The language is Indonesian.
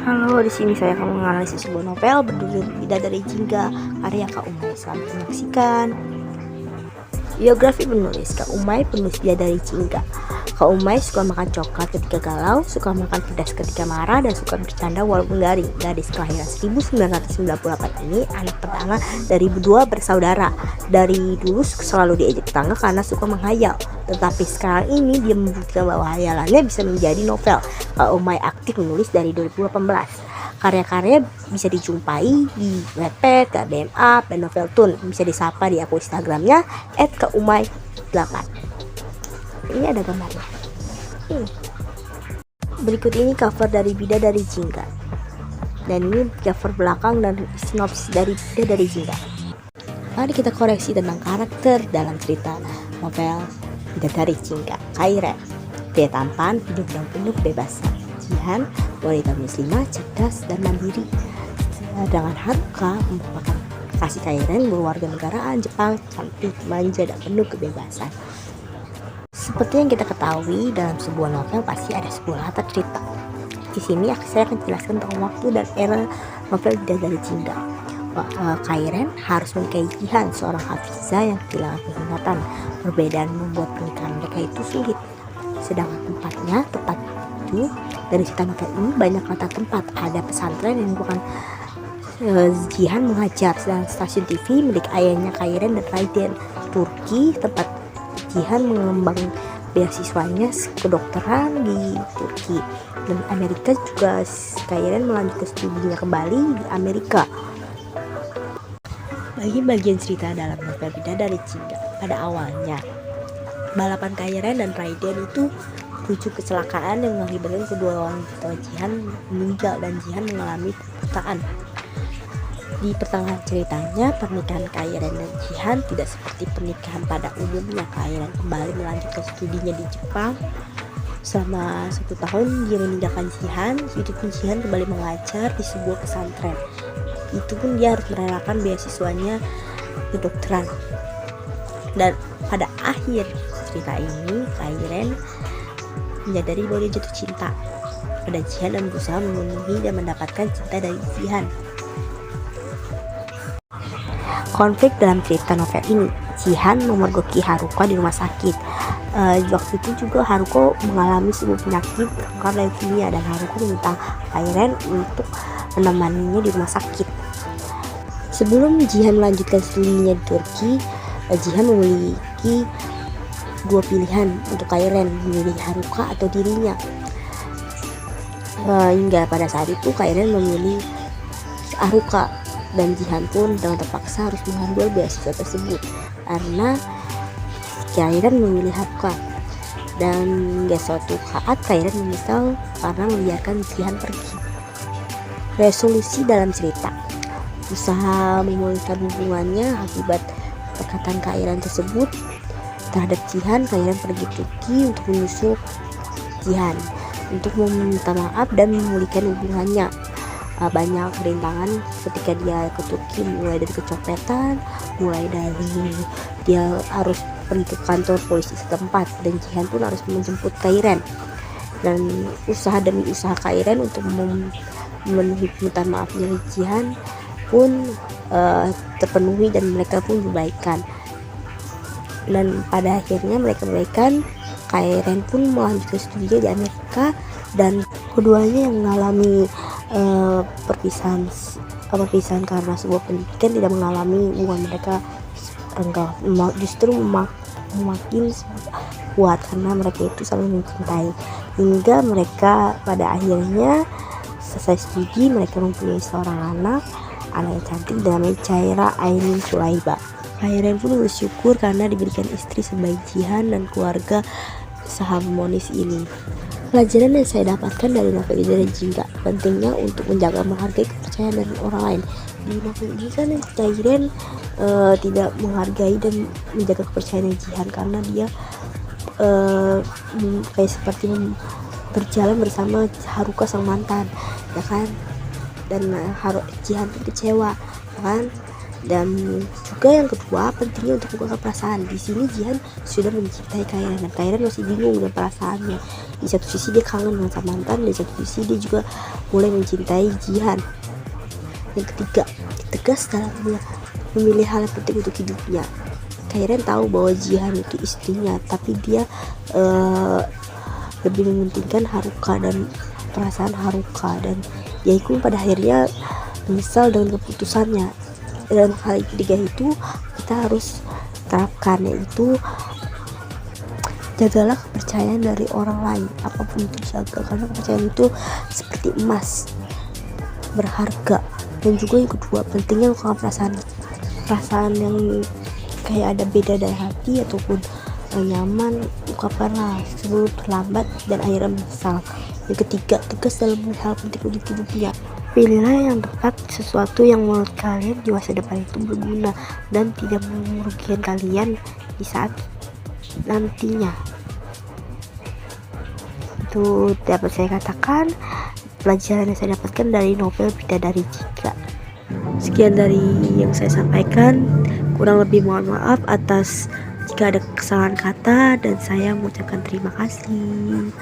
Halo, di sini saya akan menganalisis sebuah novel berjudul Bidadari Jingga karya Kak Umay. Selamat menyaksikan. Biografi penulis Kak Umay, penulis Bidadari Jingga. Kak Umay suka makan coklat ketika galau, suka makan pedas ketika marah, dan suka bercanda walaupun garing. Gadis kelahiran 1998 ini anak pertama dari dua bersaudara. Dari dulu selalu diejek tetangga karena suka menghayal, tetapi sekarang ini dia membuktikan bahwa hayalannya bisa menjadi novel. Kak Umay aktif menulis dari 2018. Karya-karya bisa dijumpai di Wattpad, KDMA, dan Noveltoon. Bisa disapa di akun Instagramnya @kaumay8. Ini ada gambarnya. Berikut ini cover dari Bidadari Jingga. Dan ini cover belakang dan sinopsis dari Bidadari Jingga. Mari kita koreksi tentang karakter dalam cerita novel Bidadari Jingga. Kairen, pria tampan, hidup dan penuh kebebasan. Jihan, wanita muslimah, cerdas dan mandiri. Sedangkan Haruka merupakan kasih Kairen berwarga negaraan Jepang, cantik, manja, dan penuh kebebasan. Seperti yang kita ketahui, dalam sebuah novel pasti ada sebuah latar cerita. Di sini saya akan jelaskan tentang waktu dan era novel Bidadari Jingga. Kairen harus menikahi Jihan, seorang hafizah yang kehilangan penglihatan. Perbedaan membuat pernikahan mereka itu sulit. Sedangkan tempatnya tepat itu dari cerita novel ini banyak latar tempat. Ada pesantren yang bukan Jihan mengajar, dan stasiun TV milik ayahnya Kairen dan Raiden. Turki, tempat Jihan mengembang beasiswanya kedokteran di Turki. Dan Amerika juga Kairen melanjutkan studinya kembali di Amerika. Bagi bagian cerita dalam novel Bidadari Jingga, pada awalnya balapan Kairen dan Raiden itu merujuk kecelakaan yang mengakibatkan kedua wanita Jihan meninggal dan Jihan mengalami butaan. Di pertengahan ceritanya, pernikahan Kairen dan Jihan tidak seperti pernikahan pada umumnya. Kairen kembali melanjutkan studinya di Jepang. Selama 1 tahun dia meninggalkan Jihan. Hidupnya Jihan kembali mengajar di sebuah pesantren. Itu pun dia harus merelakan beasiswanya kedokteran. Dan pada akhir cerita ini, Kairen menyadari bahwa dia jatuh cinta pada Jihan dan berusaha memenuhi dan mendapatkan cinta dari Jihan. Konflik dalam cerita novel ini, Jihan memergoki Haruka di rumah sakit. Waktu itu juga Haruka mengalami sebuah penyakit kanker leukemia, dan Haruka meminta Kairen untuk menemaninya di rumah sakit. Sebelum Jihan melanjutkan studinya di Turki, Jihan memiliki dua pilihan untuk Kairen, memilih Haruka atau dirinya. Hingga pada saat itu Kairen memilih Haruka, dan Jihan pun dengan terpaksa harus mengambil beasiswa tersebut karena Kairen memilih Haruka. Dan hingga suatu saat Kairen menyesal karena membiarkan Jihan pergi. Resolusi dalam cerita, usaha memulihkan hubungannya akibat perkataan Kairen tersebut terhadap Jihan. Kairen pergi Turki untuk menyusul Jihan untuk meminta maaf dan memulihkan hubungannya. Banyak rintangan ketika dia ke Turki, mulai dari kecopetan, mulai dari dia harus pergi ke kantor polisi setempat, dan Jihan pun harus menjemput Kairen. Dan usaha demi usaha Kairen untuk memenuhi permintaan maaf dari Jihan pun terpenuhi, dan mereka pun dibaikan. Dan pada akhirnya mereka baikan. Kairen pun melanjutkan studinya di Amerika, dan keduanya yang mengalami perpisahan karena sebuah pendidikan tidak mengalami hubungan mereka renggang, justru makin kuat karena mereka itu saling mencintai. Hingga mereka pada akhirnya selesai studi, mereka mempunyai seorang anak yang cantik namanya Chaira Ainin Sulaiba. Kairen pun bersyukur karena diberikan istri sebaik Jihan dan keluarga seharmonis ini. Pelajaran yang saya dapatkan dari novel Bidadari Jingga, pentingnya untuk menjaga menghargai kepercayaan dari orang lain. Di novel ini kan Kairen tidak menghargai dan menjaga kepercayaan Jihan karena dia kayak seperti berjalan bersama Haruka sang mantan, ya kan? Dan Jihan pun kecewa, ya kan? Dan juga yang kedua, pentingnya untuk mengungkapkan perasaan. Di sini Jihan sudah mencintai Kairan dan Kairan masih bingung dengan perasaannya. Di satu sisi dia kangen sama mantan, di satu sisi dia juga mulai mencintai Jihan. Yang ketiga, tegas dalam memilih hal yang penting untuk hidupnya. Kairan tahu bahwa Jihan itu istrinya, tapi dia lebih mementingkan Haruka dan perasaan Haruka, dan Yaikun pada akhirnya menyesal dengan keputusannya. Dan hal ketiga itu kita harus terapkan, yaitu jagalah kepercayaan dari orang lain, apapun itu jaga, karena kepercayaan itu seperti emas, berharga. Dan juga yang kedua, pentingnya ungkapkan perasaan yang kayak ada beda dari hati ataupun nyaman, ungkapkanlah sebelum terlambat dan akhirnya menyesal. Yang ketiga, tegas dalam hal penting untuk hidupnya. Pilihlah yang tepat, sesuatu yang menurut kalian di masa depan itu berguna dan tidak merugikan kalian di saat nantinya. Itu dapat saya katakan pelajaran yang saya dapatkan dari novel Bidadari Jika. Sekian dari yang saya sampaikan, kurang lebih mohon maaf atas jika ada kesalahan kata, dan saya mengucapkan terima kasih.